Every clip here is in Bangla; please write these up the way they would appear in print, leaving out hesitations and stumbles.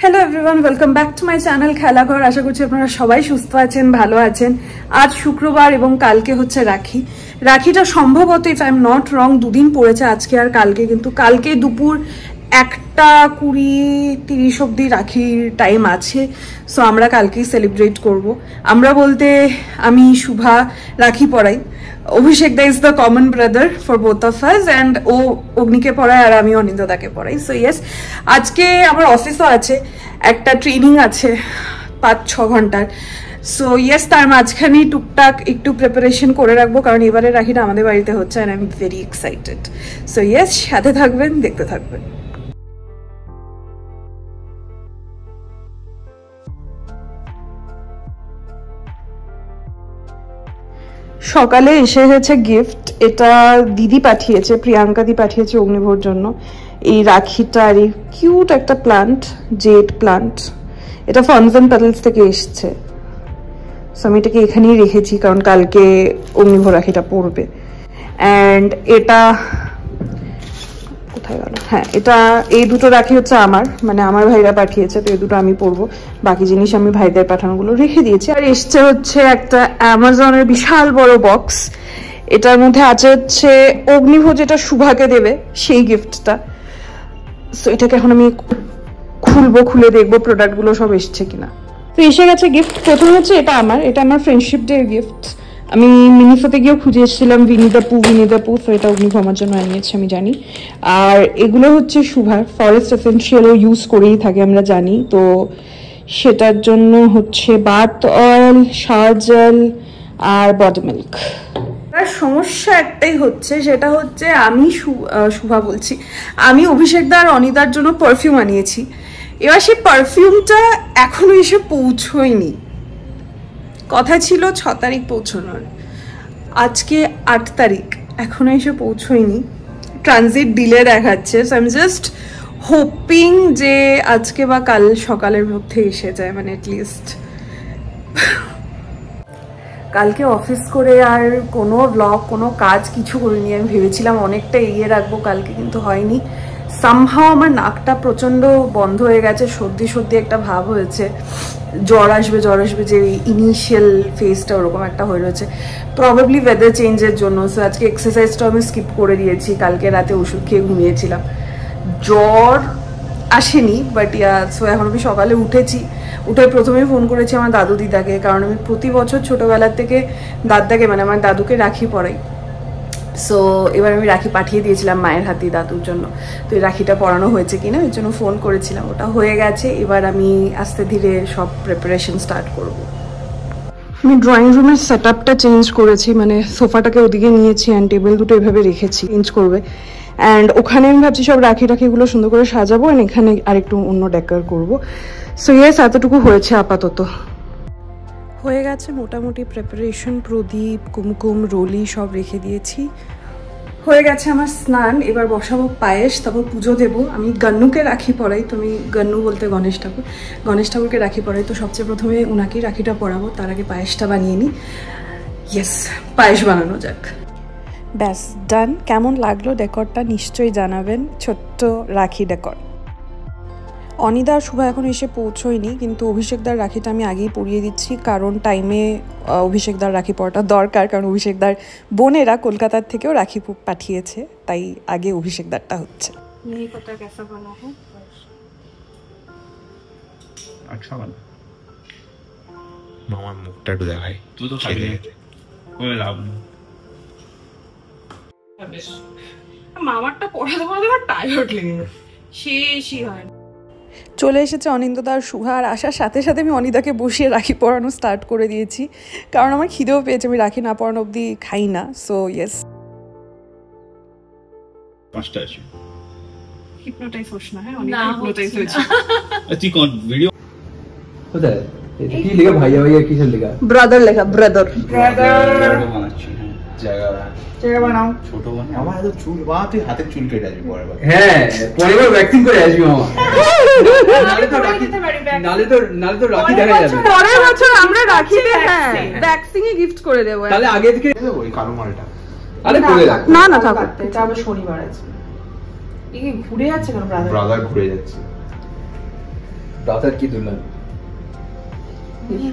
Hello everyone, welcome back to my channel Khelaghar. আশা করছি আপনারা সবাই সুস্থ আছেন, ভালো আছেন। আজ শুক্রবার এবং কালকে হচ্ছে রাখি। রাখিটা সম্ভবত, if I am not wrong, দুদিন পড়েছে, আজকে আর কালকে। কিন্তু কালকে দুপুর 1:20-30 অব্দি রাখির টাইম আছে। সো আমরা কালকেই সেলিব্রেট করব। আমরা বলতে আমি শুভা রাখি পড়াই, অভিষেক দা is the common brother for both of us, and ও অগ্নিকে পড়ায় আর আমি অনিন্দাকে পড়াই। সো ইয়েস, আজকে আমার অফিসও আছে, একটা ট্রেনিং আছে 5-6 ঘন্টার। সো ইয়েস, তার মাঝখানেই টুকটাক একটু প্রিপারেশন করে রাখবো, কারণ এবারে রাখিটা আমাদের বাড়িতে হচ্ছে and I am very excited. So yes, সাথে থাকবেন, দেখতে থাকবেন। সকালে এসে গেছে গিফট, এটা দিদি পাঠিয়েছে, প্রিয়াঙ্কা দি পাঠিয়েছে অগ্নিভোর জন্য। এই রাখিটা আর এই কিউট একটা প্লান্ট, জেড প্লান্ট, এটা ফনস এন্ড পেটালস থেকে এসছে। সো আমি এটাকে এখানেই রেখেছি, কারণ কালকে অগ্নিভোর রাখিটা পড়বে। অ্যান্ড এটা কোথায় গেল? হ্যাঁ, এটা এই দুটো রাখি হচ্ছে আমার, মানে আমার ভাইরা পাঠিয়েছে, তো এই দুটো আমি পরবো। বাকি জিনিস আমি ভাইদের পাঠানোগুলো রেখে দিয়েছি। আর এসছে হচ্ছে একটা অ্যামাজনের বিশাল বড় বক্স। এটার মধ্যে আছে হচ্ছে অগ্নিভোজ, যেটা শুভাকে দেবে সেই গিফটটা। সো এটাকে এখন আমি খুলবো, খুলে দেখবো প্রোডাক্টগুলো সব এসছে কিনা। তো এসে গেছে গিফট। প্রথমে হচ্ছে এটা আমার ফ্রেন্ডশিপ ডে গিফট। আমি মিনিফোতে গিয়েও খুঁজে এসেছিলাম ভিনি দ্য পু, তো এটা অগ্নিভোগ আমার জন্য আনিয়েছে, আমি জানি। আর এগুলো হচ্ছে শুভার ফরেস্ট এসেনশিয়ালও ইউজ করেই থাকে, আমরা জানি। তো সেটার জন্য হচ্ছে বাথ অয়েল, শাওয়ার জেল আর বডি মিল্ক। আর সমস্যা একটাই হচ্ছে, সেটা হচ্ছে আমি শুভা বলছি, আমি অভিষেক দা আর অনিদার জন্য পারফিউম আনিয়েছি। এবার সেই পারফিউমটা এখনো এসে পৌঁছয়নি। কথা ছিল 6 তারিখ পৌঁছানোর, আজকে 8 তারিখ, এখনো এসে পৌঁছয়নি। ট্রানজিট ডিলে দেখাচ্ছে। So I am just hoping যে আজকে বা কাল সকালের মধ্যে এসে যায়, মানে অ্যাটলিস্ট। কালকে অফিস করে আর কোনো ব্লগ, কোনো কাজ কিছু করিনি। আমি ভেবেছিলাম অনেকটা এগিয়ে রাখবো কালকে, কিন্তু হয়নি। সামহাও আমার নাকটা প্রচণ্ড বন্ধ হয়ে গেছে, সর্দি সর্দি একটা ভাব হয়েছে, জ্বর আসবে যে ইনিশিয়াল ফেজটা ওরকম একটা হয়ে রয়েছে, প্রবাবলি ওয়েদার চেঞ্জের জন্য। সো আজকে এক্সারসাইজটা আমি স্কিপ করে দিয়েছি, কালকে রাতে ওষুধ খেয়ে ঘুমিয়েছিলাম। জ্বর আসেনি, বাট সো এখন আমি সকালে উঠে প্রথমেই ফোন করেছি আমার দাদু দিদাকে, কারণ আমি প্রতি বছর ছোটোবেলার থেকে দাদাকে, মানে আমার দাদুকে রাখি পরাই। সো এবার আমি রাখি পাঠিয়ে দিয়েছিলাম মায়ের হাতে দাদুর জন্য। তো এই রাখিটা পরানো হয়েছে কিনা এর জন্য ফোন করেছিলাম, ওটা হয়ে গেছে। এবার আমি আস্তে ধীরে সব প্রিপারেশন স্টার্ট করব। আমি ড্রয়িং রুমের সেট আপটা চেঞ্জ করেছি, মানে সোফাটাকে ওদিকে নিয়েছি অ্যান্ড টেবিল দুটো এভাবে রেখেছি, চেঞ্জ করবে। অ্যান্ড ওখানে আমি ভাবছি সব রাখিগুলো সুন্দর করে সাজাবো, অ্যান্ড এখানে আরেকটু অন্য ডেকোর করবো। সো ইয়েস, এতটুকু হয়েছে আপাতত। হয়ে গেছে মোটামুটি প্রিপারেশন, প্রদীপ, কুমকুম, রোলি সব রেখে দিয়েছি। হয়ে গেছে আমার স্নান, এবার বসাবো পায়েস, তারপর পুজো দেবো। আমি গন্নুকে রাখি পরাই, তো আমি গন্নু বলতে গণেশ ঠাকুরকে রাখি পরাই। তো সবচেয়ে প্রথমে ওনাকেই রাখিটা পরাবো, তার আগে পায়েসটা বানিয়ে নিই। ইয়েস, পায়েস বানানো যাক। ব্যাস ডান। কেমন লাগলো ডেকরটা নিশ্চয়ই জানাবেন, ছোট্ট রাখি ডেকর। অনিদার শুভা এখন এসে পৌঁছয়নি, কিন্তু অভিষেকদার রাখিটা আমি আগেই পরিয়ে দিচ্ছি, কারণ টাইমে অভিষেকদার রাখি পরাটা দরকার, কারণ অভিষেকদার বোনেরা কলকাতার থেকেও রাখি পাঠিয়েছে, তাই আগে অভিষেকদারটা হচ্ছে। মামার মুখটা একটু দেখাই, তুই তো খাবি লাভ নেই। মামারটা পড়াতে টায়ার্ড লেগে যায়, শেষই হয়। চলে এসেছে অনিন্দদার শুভা, আর আসার সাথে সাথে আমি অনিদাকে বসিয়ে রাখি পরানো স্টার্ট করে দিয়েছি, কারণ আমার খিদেও পেয়েছে, আমি রাখি না পরানো অব্দি খাই না। সো ইয়েস, পাঁচটা আছে হিপনোটাইজ হোস না। হ্যাঁ, অনিদা হিপনোটাইজ হয়েছে। তুই কোন ভিডিও কোথায় এটা কি লেখা? ভাইয়া কিসের লেখা? ব্রাদার লেখা, ব্রাদার বানাচ্ছি। জায়গা বানাও, ছোট বানাও। আমার এত চুল বা, তুই হাতে চুল কেটে আসবি পরের বার। হ্যাঁ, পরের বার ভ্যাকসিন করে আসবি মামা। নালে তো রাখি দেখা যাবে। পরের বছর আমরা রাখিতে হ্যাঁ ভ্যাকসিন গিফট করে দেব। তাহলে আগে থেকে ওই কালো মালটা আরে করে রাখ। না থাক, এটা আবার শনিবার আছে। এই ঘুরে যাচ্ছে কেন? ব্রাদার ঘুরে যাচ্ছে। রাতার কি দুলন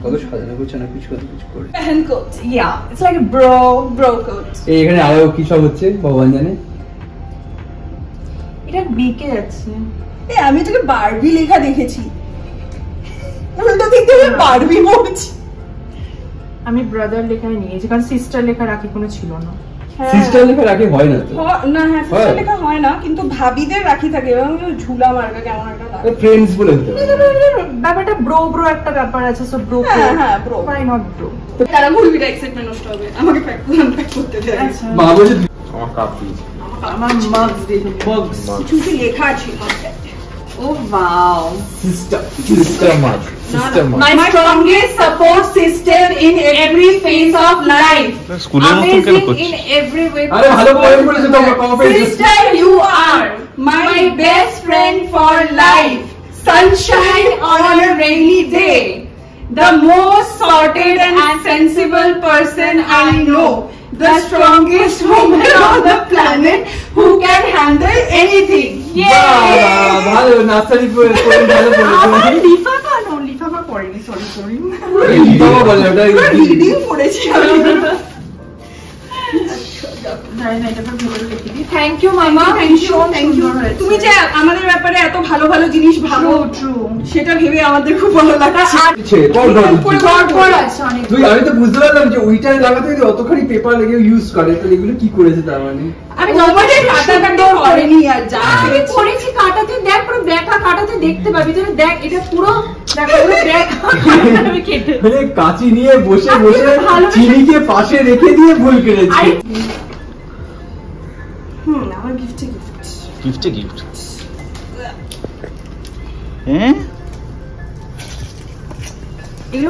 কত সাজানো করছে না কিছু করে পেহেন কোট ইয়া it's like a bro coat এই এখানে আরো কি সব হচ্ছে ভগবান জানে এটা বিকে যাচ্ছে এই আমি তোকে বারবি লেখা দেখেছি উল্টো দিক থেকে বারবি বলছি আমি ব্রাদার লেখা নিয়েছি কারণ সিস্টার লেখা রাখি কোনো ছিল না সিস্টার লেখা রাখি হয় না তো না হ্যাঁ সিস্টার লেখা হয় না কিন্তু ভাবিদের রাখি থাকে এবং ঝুলা মার্কা কেমন একটা লাগে ফ্রেন্ডস বলে হতে পারে ব্যাপারটা ব্রো একটা ব্যাপার আছে সো ব্রো হ্যাঁ ব্রো বাই নট ব্রো তারা মুভিটা এক্সাইটমেন্ট নষ্ট হবে আমাকে প্যাক করতে দে আচ্ছা মা বলে আমার কাপ দিয়েছে আমার মাগস দেখো মাগস কিছু লেখা আছে Oh wow. Sister mug. My strongest support system in every phase of life. Amazing in every way. আরে ভালো পয়েন্ট বলেছো তোমরা comment Sister, you are my best friend for life. Sunshine on a rainy day. The most sorted and sensible person I know. The strongest woman on the planet who can handle anything. ভালো নার্সারি পড়ে ভালো পড়েছো লিফাফা পড়েনি সরি লিফাফা বলে ওটা রিডিং পড়েছি আমি থ্যাংক ইউ মামা থ্যাংক ইউ তুমি যে আমাদের ব্যাপারে এত ভালো ভালো জিনিস ভাবো সেটা ভেবে আমাদের খুব ভালো লাগছে তুই আমি তো বুঝতে পারলাম যে ওইটাই লাগাতে অতখানি পেপার লেগে ইউজ করে তো এগুলো কি করেছে তার মানে আমি নরমালি কাটাটা করেনি আর যা করেছি কাটাতে দেখ পুরো দেখা কাটাতে দেখতে পাবি তুই দেখ এটা পুরো দেখ আমি কেটে মানে কাঁচি নিয়ে বসে বসে চিনিকে পাশে রেখে দিয়ে ভুল করেছে আমার গিফট হ্যাঁ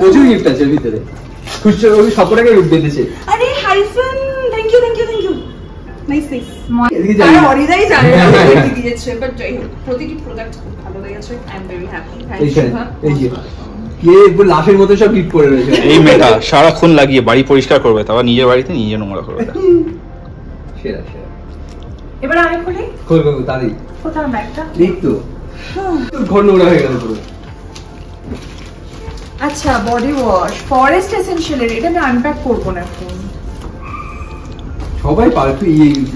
প্রচুর গিফট আছে ভিতরে খুশি ওই সবটাকে বেঁধেছে আরে হাইফেন থ্যাংক ইউ নাইস এদিকে যাই আর অরিদাই জানে কি দিয়েছে বাট যাই হোক প্রতিটি প্রোডাক্ট খুব ভালো লেগেছে আই এম ভেরি হ্যাপি এই যে কে একটু লাশের মতো সব গিফট করে রয়েছে এই মেয়েটা সারাক্ষণ লাগিয়ে বাড়ি পরিষ্কার করবে তারপর নিজের বাড়িতে নিজে নোংরা করবে সেরা এবার আমি খুলি খোল তাড়ি কোথায় ব্যাগটা ঠিক তো ঘর নোংরা হয়ে গেল পুরো আচ্ছা বডি ওয়াশ ফরেস্ট এসেনশিয়ালের এটা আমি আনপ্যাক করব না এখন সবাই পারফি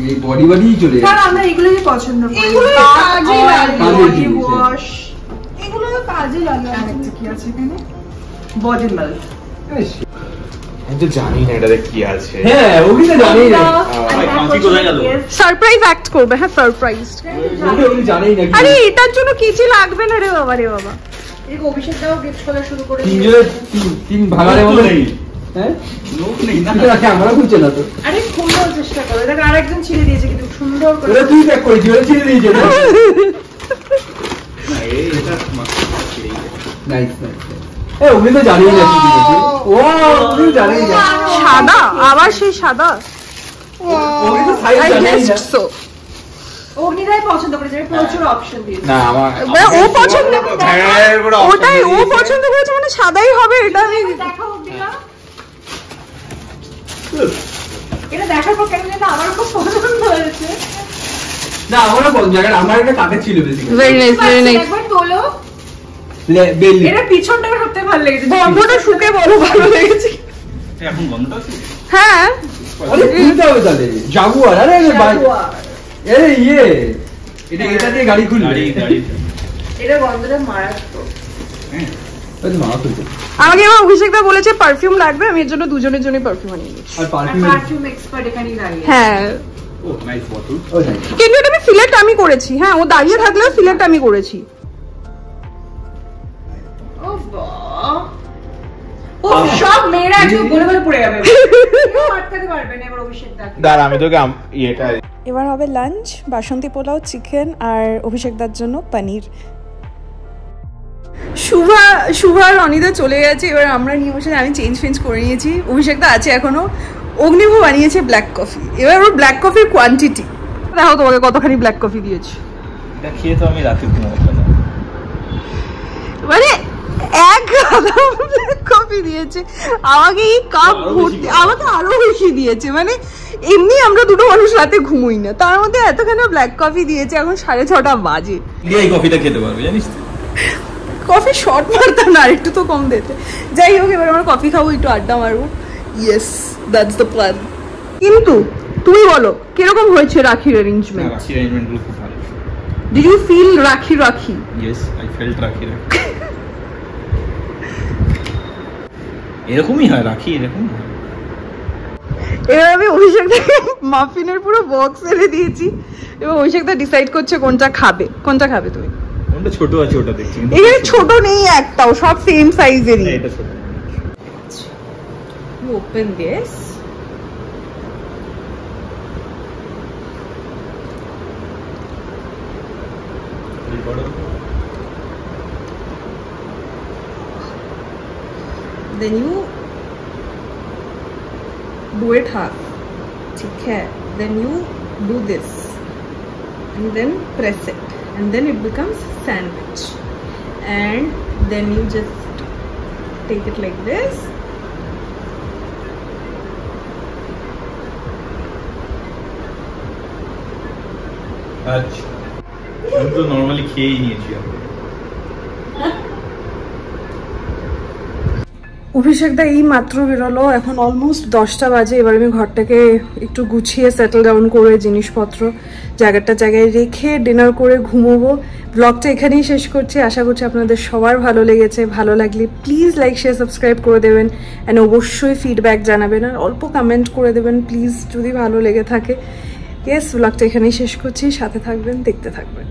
এই বডি চলে কারণ আমরা এগুলোই পছন্দ করি এগুলো কাজে লাগে বডি ওয়াশ এগুলো কাজে লাগে আরেকটা কি আছে এখানে বডি মিল্ক আমি তো জানি না এটাতে কি আছে হ্যাঁ ওগুলি তো জানেই না সারপ্রাইজ অ্যাক্ট করবে হ্যাঁ সারপ্রাইজ ওগুলি জানেই না আরে এটার জন্য কিছু লাগবে না রে বাবা এই অভিষেক দাও গিফট করা শুরু করে তিন ভাগাড়ের মতো নেই হ্যাঁ লোক নেই না রাখে আমরা খুঁজছে না তো আরে খোলার চেষ্টা করো দেখো আরেকজন ছিঁড়ে দিয়েছে কিন্তু সুন্দর করে ওরা তুই প্যাক করেছিস ওরা ছিঁড়ে দিয়েছে না নাইস ওগুলি তো জানিয়ে না ও ওগুলি জানিয়ে না সাদা আবার সেই সাদা ওগুলি তো সাইজ জানিয়ে না অগ্নিরাই পছন্দ করেছে প্রচুর অপশন দিয়েছে না আমার ও পছন্দ ওটাই ও পছন্দ করেছে মানে সাদাই হবে এটা আমি দেখাও অগ্নিরা এটা দেখার পর কেন জানি আমার খুব পছন্দ হয়েছে না আমারও বল জায়গা আমার একটা কাটে ছিল বেসিক্যালি ভেরি নাইস একবার তোলো বেলি এটা পিছনটা সবথেকে ভালো লেগেছে বন্ধটা শুকে বলো ভালো লেগেছে এখন গন্ধটা আছে হ্যাঁ আরে খুলতে হবে তাহলে জাগুয়ার আরে আরে এটা দিয়ে গাড়ি খুলবে এটা গন্ধটা মারাত্মক আমাকে এবার অভিষেকদা বলেছে পারফিউম লাগবে আমি এর জন্য দুজনের জন্য পারফিউম আনিয়ে দিয়েছি আর পারফিউম এক্সপার্ট এখানেই দাঁড়িয়ে হ্যাঁ ও নাইস বটল কিন্তু এটা আমি সিলেক্ট আমি করেছি হ্যাঁ ও দাঁড়িয়ে থাকলেও সিলেক্ট আমি করেছি ও সব মেয়েরা একদম বলে বলে পড়ে যাবে আটকাতে পারবে না এবার অভিষেক দাকে দাঁড়া আমি তোকে এটা এবার হবে লাঞ্চ বাসন্তী পোলাও চিকেন আর অভিষেকদার জন্য পনির শুভা আর অনিদা চলে গেছে এবার আমরা নিয়ে বসে আমি চেঞ্জ করে নিয়েছি অভিষেকদা আছে এখনো অগ্নিভু বানিয়েছে ব্ল্যাক কফি এবার ওর ব্ল্যাক কফির কোয়ান্টিটি দেখো তোমাকে কতখানি ব্ল্যাক কফি দিয়েছি এটা খেয়ে তো আমি রাতে ঘুমাবো না মানে এক গাদা ব্ল্যাক কফি দিয়েছে আমাকে এই কাপ ভর্তি আমাকে আরো বেশি দিয়েছে মানে এমনি আমরা দুটো মানুষ রাতে ঘুমোই না তার মধ্যে এতখানি ব্ল্যাক কফি দিয়েছে এখন 6:30 বাজে এই কফিটা খেতে পারবে জানিস কফি শর্ট মারতাম না, আর একটু তো কম দিতে। যাই হোক, এবার আমরা কফি খাবো, একটু আড্ডা মারবো। Yes, that's the plan. কিন্তু তুমি বলো কিরকম হয়েছে রাখির অ্যারেঞ্জমেন্ট? রাখির অ্যারেঞ্জমেন্ট গুলো খুব ভালো। ডিড ইউ ফিল রাখি? ইয়েস, আই ফেল্ট রাখি। এরকমই হয় রাখি, এরকম হয়। এবার আমি অভিষেকদাকে মাফিনের পুরো বক্স এনে দিয়েছি, এবার অভিষেকদা ডিসাইড করছে কোনটা খাবে। কোনটা খাবে তুমি? কোনটা ছোট আছে ওটা দেখছি। এখানে ছোট নেই একটাও, সব সেম সাইজেরই। এটা ছোট। Open this. Then you do it half, ठीक है? Then you do this and then press it and then it becomes sandwich, and then you just take it like this. अच्छा, আমি তো নরমালি খেয়েই নিয়েছি। অভিষেকদা এই মাত্র বেরোলো, এখন অলমোস্ট 10টা বাজে। এবার আমি ঘরটাকে একটু গুছিয়ে সেটেল ডাউন করে জিনিসপত্র জায়গায় রেখে ডিনার করে ঘুমোবো। ব্লগটা এখানেই শেষ করছি। আশা করছি আপনাদের সবার ভালো লেগেছে। ভালো লাগলে প্লিজ লাইক শেয়ার সাবস্ক্রাইব করে দেবেন, অ্যান্ড অবশ্যই ফিডব্যাক জানাবেন, আর অল্প কমেন্ট করে দেবেন প্লিজ যদি ভালো লেগে থাকে। ইয়েস, ব্লগটা এখানেই শেষ করছি। সাথে থাকবেন, দেখতে থাকবেন।